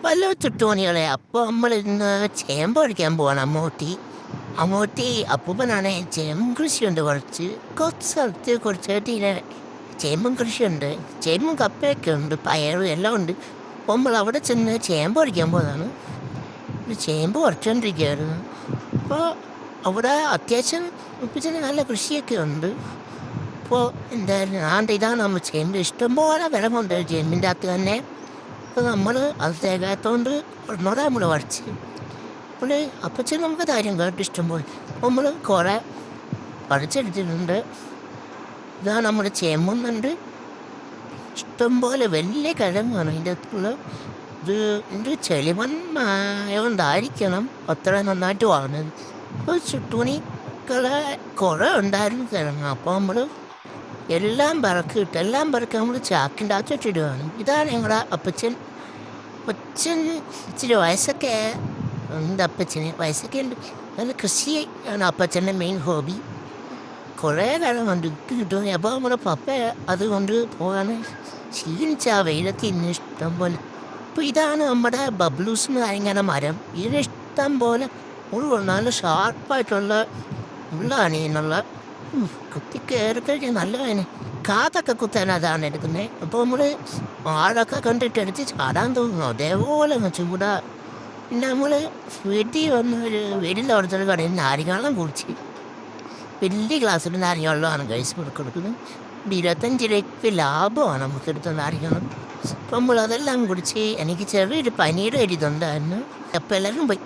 Hello ചുട്ടുമണികളെ, അപ്പോൾ നമ്മൾ ഇന്ന് ചേമ്പ് പറിക്കാൻ പോവാണ്. അമ്മൂട്ടി അപ്പൂപ്പനാണ്. ചേമ്പും കൃഷിയുണ്ട്, കുറച്ച് സ്ഥലത്ത് കുറച്ചായിട്ട് ഇങ്ങനെ ചേമ്പും കൃഷിയുണ്ട്. ചേമ്പും കപ്പയൊക്കെ ഉണ്ട്, പയറും എല്ലാം ഉണ്ട്. അപ്പോൾ നമ്മൾ അവിടെ ചെന്ന് ചേമ്പ് പറിക്കാൻ പോകുന്നതാണ്. ചേമ്പ് പറിച്ചുകൊണ്ടിരിക്കുകയായിരുന്നു. അപ്പോൾ അവിടെ അത്യാവശ്യം ഉപ്പിച്ചിന് നല്ല കൃഷിയൊക്കെ ഉണ്ട്. അപ്പോൾ എന്തായാലും ഇതാണ് നമ്മൾ ചേമ്പ് ഇഷ്ടംപോലെ വിലമുണ്ട് ചേമ്പിൻ്റെ അകത്ത് തന്നെ. അപ്പോൾ നമ്മൾ അത് തികയാത്തോണ്ട് ഒന്നോടെ നമ്മൾ വരച്ച് അപ്പോൾ അപ്പച്ചൻ നമുക്ക് ധൈര്യം കേട്ട് ഇഷ്ടംപോലെ നമ്മൾ കുറേ വരച്ചെടുത്തിട്ടുണ്ട്. ഇതാണ് നമ്മുടെ ചേമ്പുന്നുണ്ട്, ഇഷ്ടംപോലെ വലിയ കിഴങ്ങാണ് അതിൻ്റെ അകത്തുള്ള. ഇത് ചെളിമണ്ണായതുകൊണ്ടായിരിക്കണം അത്ര നന്നായിട്ട് വളർന്നത്. അപ്പോൾ ചുട്ടുമണികളെ കുറേ ഉണ്ടായിരുന്നു കിഴങ്ങ്. അപ്പോൾ നമ്മൾ എല്ലാം പറക്കി നമ്മൾ ചാക്കിൻ്റെ അകത്തിട്ടിടുകയാണ്. ഇതാണ് ഞങ്ങളുടെ അപ്പച്ചൻ. ഇച്ചിരി വയസ്സൊക്കെ ഉണ്ട് അപ്പച്ചന്, വയസ്സൊക്കെ ഉണ്ട്. നല്ല കൃഷി ആണ് അപ്പച്ചൻ്റെ മെയിൻ ഹോബി. കുറേ കാലം കൊണ്ട് കിട്ടും. അപ്പോൾ നമ്മുടെ പപ്പ അതുകൊണ്ട് പോകാൻ ക്ഷീണിച്ച വെയിലത്ത് ഇന്ന് ഇഷ്ടം പോലെ. അപ്പോൾ ഇതാണ് നമ്മുടെ ബബ്ലൂസ് എന്ന് പറയുന്ന മരം. ഇതിന് ഇഷ്ടം പോലെ നല്ല ഷാർപ്പായിട്ടുള്ള ഉള്ളതാണ് ഇതിനുള്ള. കുത്തി കയറി കഴിഞ്ഞാൽ നല്ല വേന, കാതൊക്കെ കുത്താൻ അതാണ് എടുക്കുന്നത്. അപ്പോൾ നമ്മൾ ആളൊക്കെ കണ്ടിട്ട് എടുത്ത് ചാടാൻ തോന്നുന്നു, അതേപോലെ ചൂടാ. പിന്നെ നമ്മൾ വീട്ടിൽ വന്ന് വീടിൻ്റെ അവിടുത്തെ കടയിൽ നാരങ്ങാളം കുടിച്ച് വലിയ ഗ്ലാസ്സിൽ നാരങ്ങാളമാണ് കഴിച്ച് കൊടുക്കുന്നത്. 25 രൂപയ്ക്ക് ലാഭമാണ് നമുക്ക് എടുത്ത നാരങ്ങാളം. അപ്പോൾ നമ്മൾ അതെല്ലാം കുടിച്ച് എനിക്ക് ചെറിയൊരു പനിയുടെ ഒരു ഇതുണ്ടായിരുന്നു. അപ്പോൾ എല്ലാവരും പോയി.